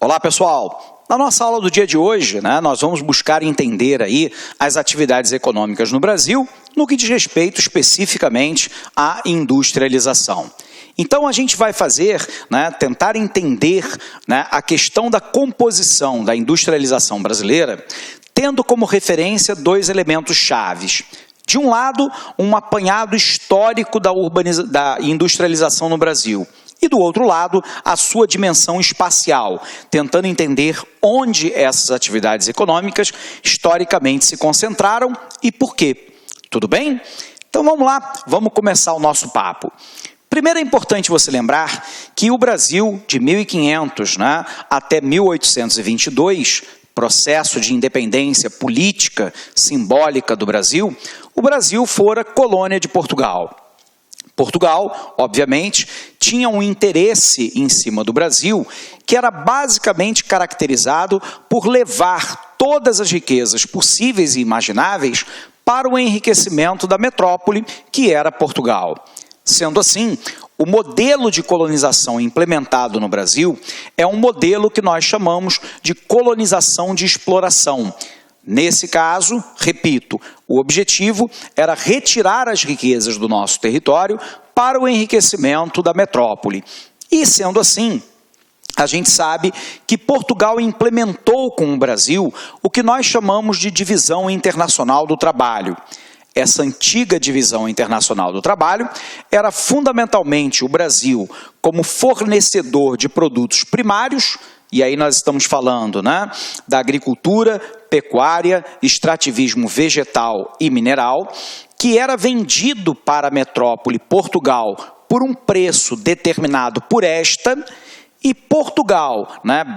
Olá, pessoal! Na nossa aula do dia de hoje, nós vamos buscar entender aí as atividades econômicas no Brasil, no que diz respeito especificamente à industrialização. Então, a gente vai fazer, tentar entender a questão da composição da industrialização brasileira, tendo como referência dois elementos chaves. De um lado, um apanhado histórico da industrialização no Brasil. E do outro lado, a sua dimensão espacial, tentando entender onde essas atividades econômicas historicamente se concentraram e por quê. Tudo bem? Então vamos lá, vamos começar o nosso papo. Primeiro é importante você lembrar que o Brasil, de 1500 até 1822, processo de independência política simbólica do Brasil, o Brasil fora colônia de Portugal. Portugal, obviamente, tinha um interesse em cima do Brasil que era basicamente caracterizado por levar todas as riquezas possíveis e imagináveis para o enriquecimento da metrópole que era Portugal. Sendo assim, o modelo de colonização implementado no Brasil é um modelo que nós chamamos de colonização de exploração. Nesse caso, repito, o objetivo era retirar as riquezas do nosso território para o enriquecimento da metrópole. E, sendo assim, a gente sabe que Portugal implementou com o Brasil o que nós chamamos de divisão internacional do trabalho. Essa antiga divisão internacional do trabalho era fundamentalmente o Brasil como fornecedor de produtos primários, e aí nós estamos falando da agricultura, pecuária, extrativismo vegetal e mineral, que era vendido para a metrópole Portugal por um preço determinado por esta, e Portugal,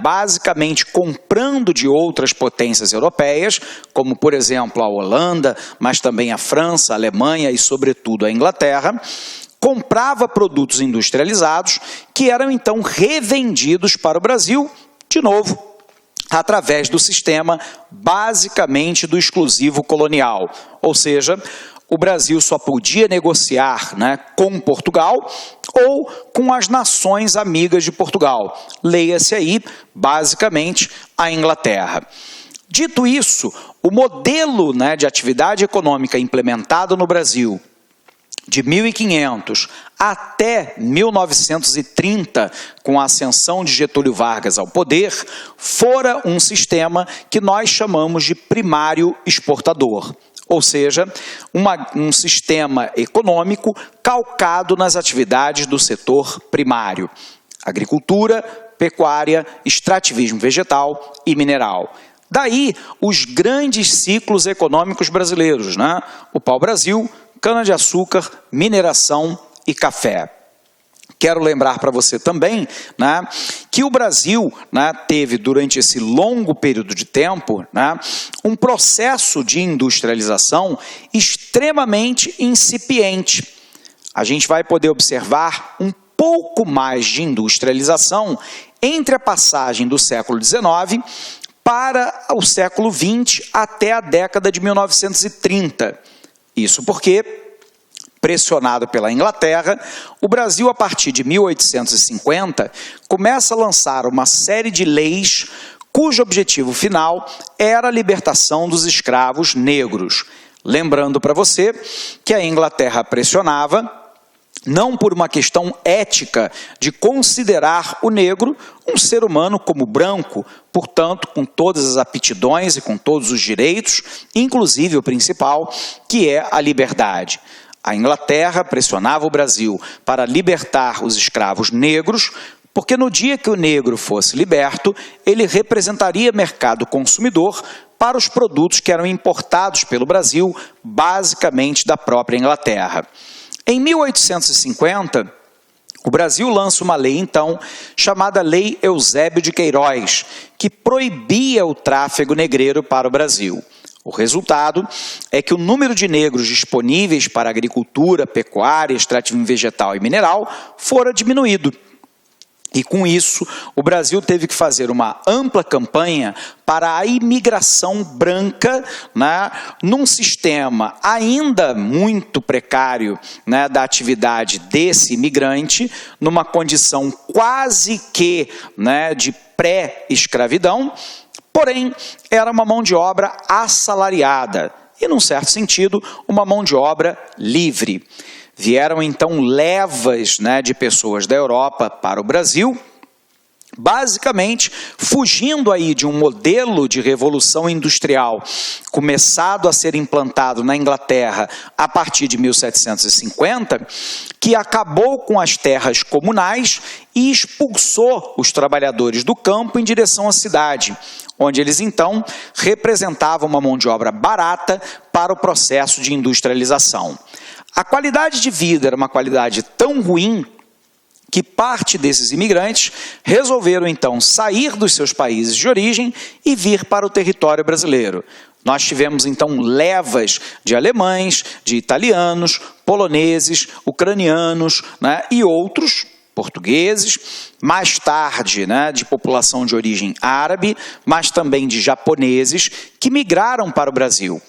basicamente comprando de outras potências europeias, como por exemplo a Holanda, mas também a França, a Alemanha e sobretudo a Inglaterra, comprava produtos industrializados que eram então revendidos para o Brasil, de novo, através do sistema basicamente do exclusivo colonial, ou seja, o Brasil só podia negociar com Portugal ou com as nações amigas de Portugal. Leia-se aí, basicamente, a Inglaterra. Dito isso, o modelo de atividade econômica implementado no Brasil de 1500 até 1930, com a ascensão de Getúlio Vargas ao poder, fora um sistema que nós chamamos de primário exportador. Ou seja, um sistema econômico calcado nas atividades do setor primário. Agricultura, pecuária, extrativismo vegetal e mineral. Daí, os grandes ciclos econômicos brasileiros, o pau-brasil, cana-de-açúcar, mineração e café. Quero lembrar para você também que o Brasil teve, durante esse longo período de tempo, um processo de industrialização extremamente incipiente. A gente vai poder observar um pouco mais de industrialização entre a passagem do século XIX para o século XX até a década de 1930. Isso porque, pressionado pela Inglaterra, o Brasil, a partir de 1850, começa a lançar uma série de leis cujo objetivo final era a libertação dos escravos negros. Lembrando para você que a Inglaterra pressionava, não por uma questão ética de considerar o negro um ser humano como branco, portanto, com todas as aptidões e com todos os direitos, inclusive o principal, que é a liberdade. A Inglaterra pressionava o Brasil para libertar os escravos negros, porque no dia que o negro fosse liberto, ele representaria mercado consumidor para os produtos que eram importados pelo Brasil, basicamente da própria Inglaterra. Em 1850, o Brasil lança uma lei, então, chamada Lei Eusébio de Queiroz, que proibia o tráfego negreiro para o Brasil. O resultado é que o número de negros disponíveis para agricultura, pecuária, extrativismo vegetal e mineral fora diminuído. E com isso, o Brasil teve que fazer uma ampla campanha para a imigração branca, né, num sistema ainda muito precário, né, da atividade desse imigrante, numa condição quase que, né, de pré-escravidão, porém era uma mão de obra assalariada e, num certo sentido, uma mão de obra livre. Vieram então levas, né, de pessoas da Europa para o Brasil, basicamente fugindo aí de um modelo de revolução industrial começado a ser implantado na Inglaterra a partir de 1750, que acabou com as terras comunais e expulsou os trabalhadores do campo em direção à cidade, onde eles então representavam uma mão de obra barata para o processo de industrialização. A qualidade de vida era uma qualidade tão ruim que parte desses imigrantes resolveram então sair dos seus países de origem e vir para o território brasileiro. Nós tivemos então levas de alemães, de italianos, poloneses, ucranianos, né, e outros, portugueses, mais tarde, né, de população de origem árabe, mas também de japoneses que migraram para o Brasil.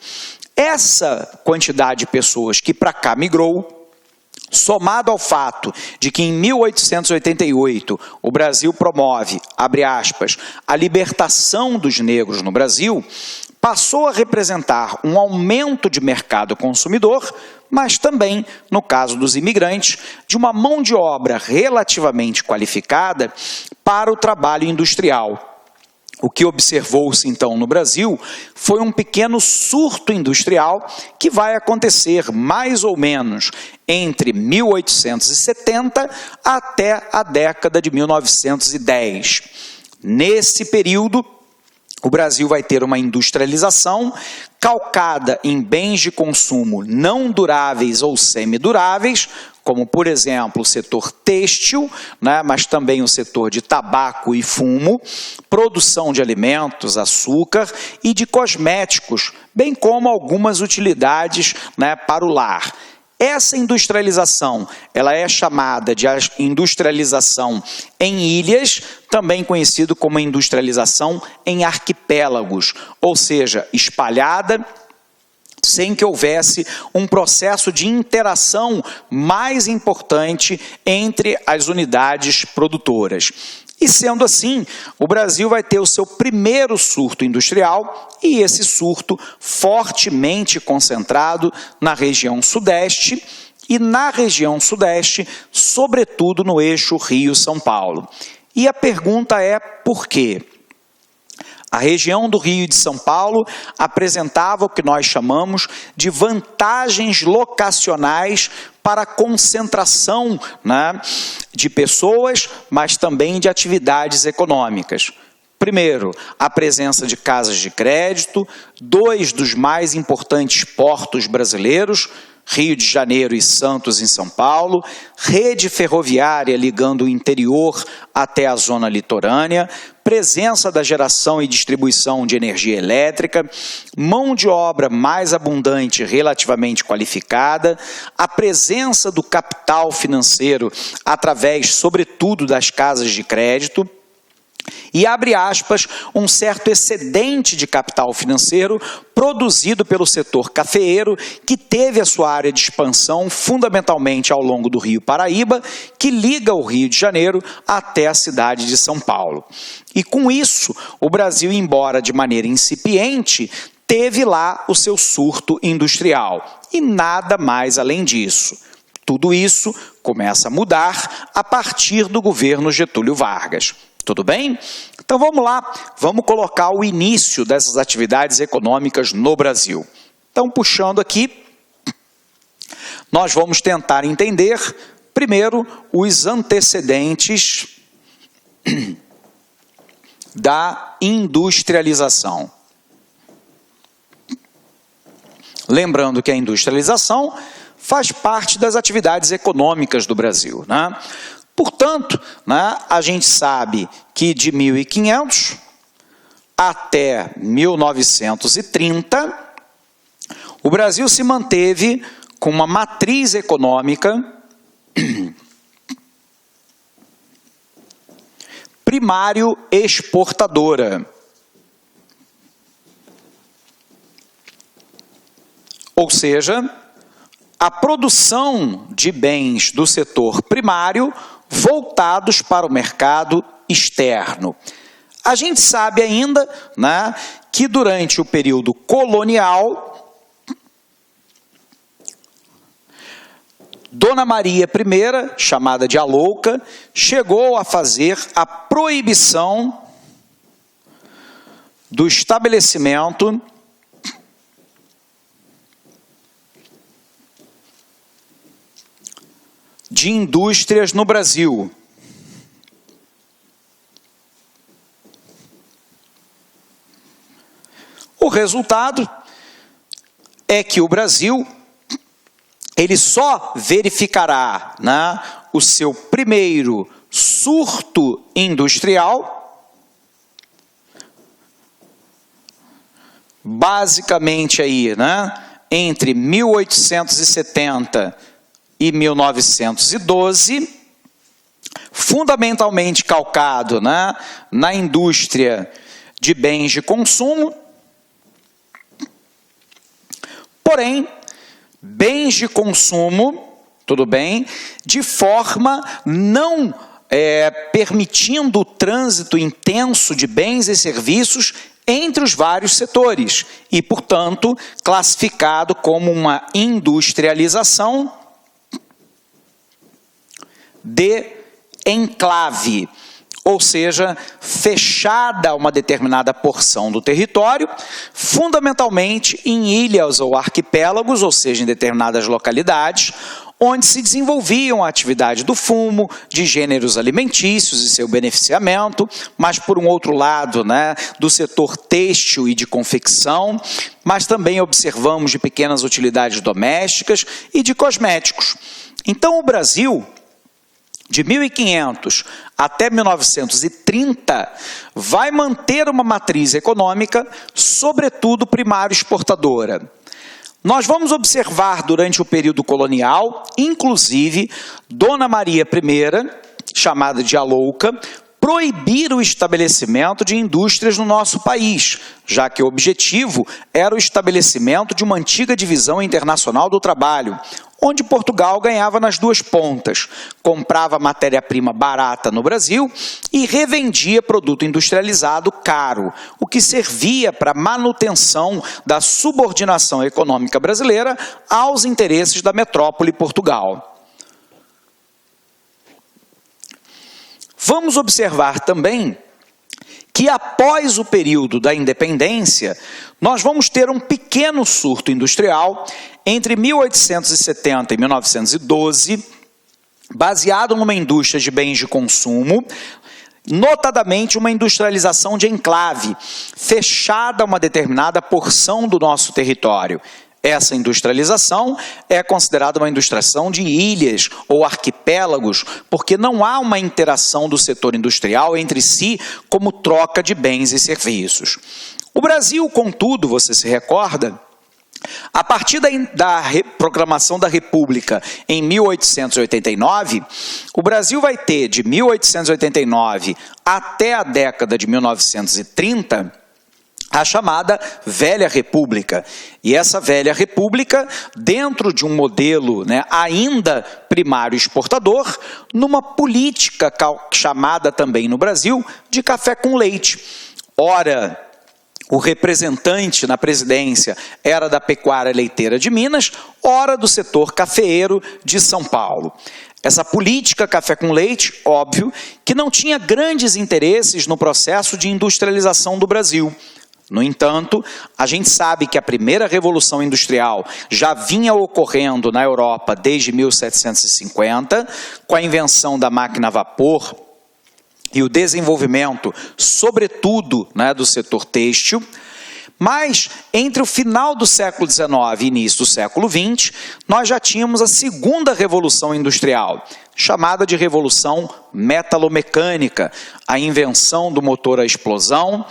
Essa quantidade de pessoas que para cá migrou, somado ao fato de que em 1888 o Brasil promove, abre aspas, a libertação dos negros no Brasil, passou a representar um aumento de mercado consumidor, mas também, no caso dos imigrantes, de uma mão de obra relativamente qualificada para o trabalho industrial. O que observou-se, então, no Brasil foi um pequeno surto industrial que vai acontecer mais ou menos entre 1870 até a década de 1910. Nesse período, o Brasil vai ter uma industrialização calcada em bens de consumo não duráveis ou semiduráveis, como, por exemplo, o setor têxtil, né, mas também o setor de tabaco e fumo, produção de alimentos, açúcar e de cosméticos, bem como algumas utilidades, né, para o lar. Essa industrialização, ela é chamada de industrialização em ilhas, também conhecido como industrialização em arquipélagos, ou seja, espalhada, sem que houvesse um processo de interação mais importante entre as unidades produtoras. E sendo assim, o Brasil vai ter o seu primeiro surto industrial, e esse surto fortemente concentrado na região sudeste, e na região sudeste, sobretudo no eixo Rio-São Paulo. E a pergunta é por quê? A região do Rio e de São Paulo apresentava o que nós chamamos de vantagens locacionais para a concentração, né, de pessoas, mas também de atividades econômicas. Primeiro, a presença de casas de crédito, dois dos mais importantes portos brasileiros, Rio de Janeiro e Santos, em São Paulo, rede ferroviária ligando o interior até a zona litorânea, presença da geração e distribuição de energia elétrica, mão de obra mais abundante e relativamente qualificada, a presença do capital financeiro através, sobretudo, das casas de crédito, e, abre aspas, um certo excedente de capital financeiro produzido pelo setor cafeeiro, que teve a sua área de expansão fundamentalmente ao longo do Rio Paraíba, que liga o Rio de Janeiro até a cidade de São Paulo. E com isso, o Brasil, embora de maneira incipiente, teve lá o seu surto industrial, e nada mais além disso. Tudo isso começa a mudar a partir do governo Getúlio Vargas. Tudo bem? Então vamos lá, vamos colocar o início dessas atividades econômicas no Brasil. Então, puxando aqui, nós vamos tentar entender, primeiro, os antecedentes da industrialização. Lembrando que a industrialização faz parte das atividades econômicas do Brasil, né? Portanto, né, a gente sabe que de 1500 até 1930, o Brasil se manteve com uma matriz econômica primário exportadora. Ou seja, a produção de bens do setor primário voltados para o mercado externo. A gente sabe ainda, né, que durante o período colonial, Dona Maria I, chamada de a Louca, chegou a fazer a proibição do estabelecimento de indústrias no Brasil. O resultado é que o Brasil ele só verificará, né, o seu primeiro surto industrial, basicamente aí, né, entre 1870 e 1912, fundamentalmente calcado, né, na indústria de bens de consumo. Porém, bens de consumo, tudo bem, de forma não permitindo o trânsito intenso de bens e serviços entre os vários setores e, portanto, classificado como uma industrialização de enclave, ou seja, fechada a uma determinada porção do território, fundamentalmente em ilhas ou arquipélagos, ou seja, em determinadas localidades, onde se desenvolviam a atividade do fumo, de gêneros alimentícios e seu beneficiamento, mas por um outro lado, né, do setor têxtil e de confecção, mas também observamos de pequenas utilidades domésticas e de cosméticos. Então o Brasil, de 1500 até 1930, vai manter uma matriz econômica, sobretudo primário exportadora. Nós vamos observar durante o período colonial, inclusive, Dona Maria I, chamada de a Louca, proibir o estabelecimento de indústrias no nosso país, já que o objetivo era o estabelecimento de uma antiga divisão internacional do trabalho, onde Portugal ganhava nas duas pontas, comprava matéria-prima barata no Brasil e revendia produto industrializado caro, o que servia para a manutenção da subordinação econômica brasileira aos interesses da metrópole Portugal. Vamos observar também que após o período da independência, nós vamos ter um pequeno surto industrial entre 1870 e 1912, baseado numa indústria de bens de consumo, notadamente uma industrialização de enclave, fechada a uma determinada porção do nosso território. Essa industrialização é considerada uma industrialização de ilhas ou arquipélagos, porque não há uma interação do setor industrial entre si como troca de bens e serviços. O Brasil, contudo, você se recorda, a partir da proclamação da República em 1889, o Brasil vai ter de 1889 até a década de 1930, a chamada Velha República. E essa Velha República, dentro de um modelo, né, ainda primário exportador, numa política chamada também no Brasil de café com leite. Ora, o representante na presidência era da pecuária leiteira de Minas, ora do setor cafeeiro de São Paulo. Essa política café com leite, óbvio, que não tinha grandes interesses no processo de industrialização do Brasil. No entanto, a gente sabe que a primeira revolução industrial já vinha ocorrendo na Europa desde 1750, com a invenção da máquina a vapor e o desenvolvimento, sobretudo, né, do setor têxtil. Mas, entre o final do século XIX e início do século XX, nós já tínhamos a segunda revolução industrial, chamada de revolução metalomecânica, a invenção do motor a explosão,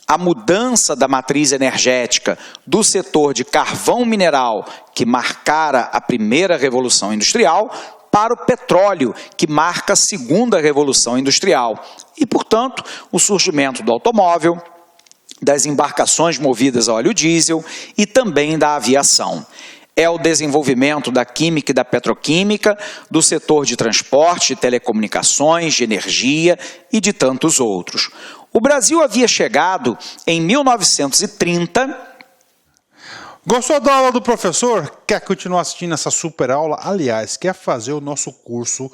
a mudança da matriz energética do setor de carvão mineral, que marcara a primeira revolução industrial, para o petróleo, que marca a segunda revolução industrial, e, portanto, o surgimento do automóvel, das embarcações movidas a óleo diesel e também da aviação. É o desenvolvimento da química e da petroquímica, do setor de transporte, telecomunicações, de energia e de tantos outros. O Brasil havia chegado em 1930... Gostou da aula do professor? Quer continuar assistindo essa super aula? Aliás, quer fazer o nosso curso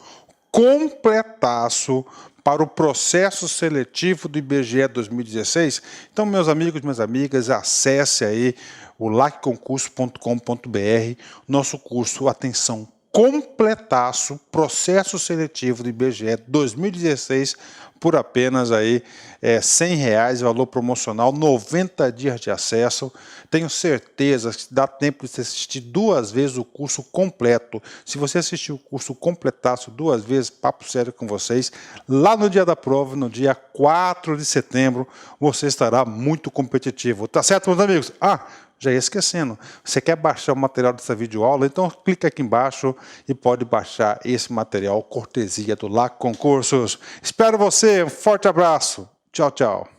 completaço para o processo seletivo do IBGE 2016? Então, meus amigos, minhas amigas, acesse aí o lacconcurso.com.br, nosso curso, atenção, completaço, processo seletivo do IBGE 2016, por apenas aí R$100, valor promocional, 90 dias de acesso. Tenho certeza que dá tempo de você assistir 2 vezes o curso completo. Se você assistir o curso completaço 2 vezes, papo sério com vocês, lá no dia da prova, no dia 4 de setembro, você estará muito competitivo. Tá certo, meus amigos? Já ia esquecendo, você quer baixar o material dessa videoaula? Então clica aqui embaixo e pode baixar esse material cortesia do LAC Concursos. Espero você, um forte abraço, tchau, tchau.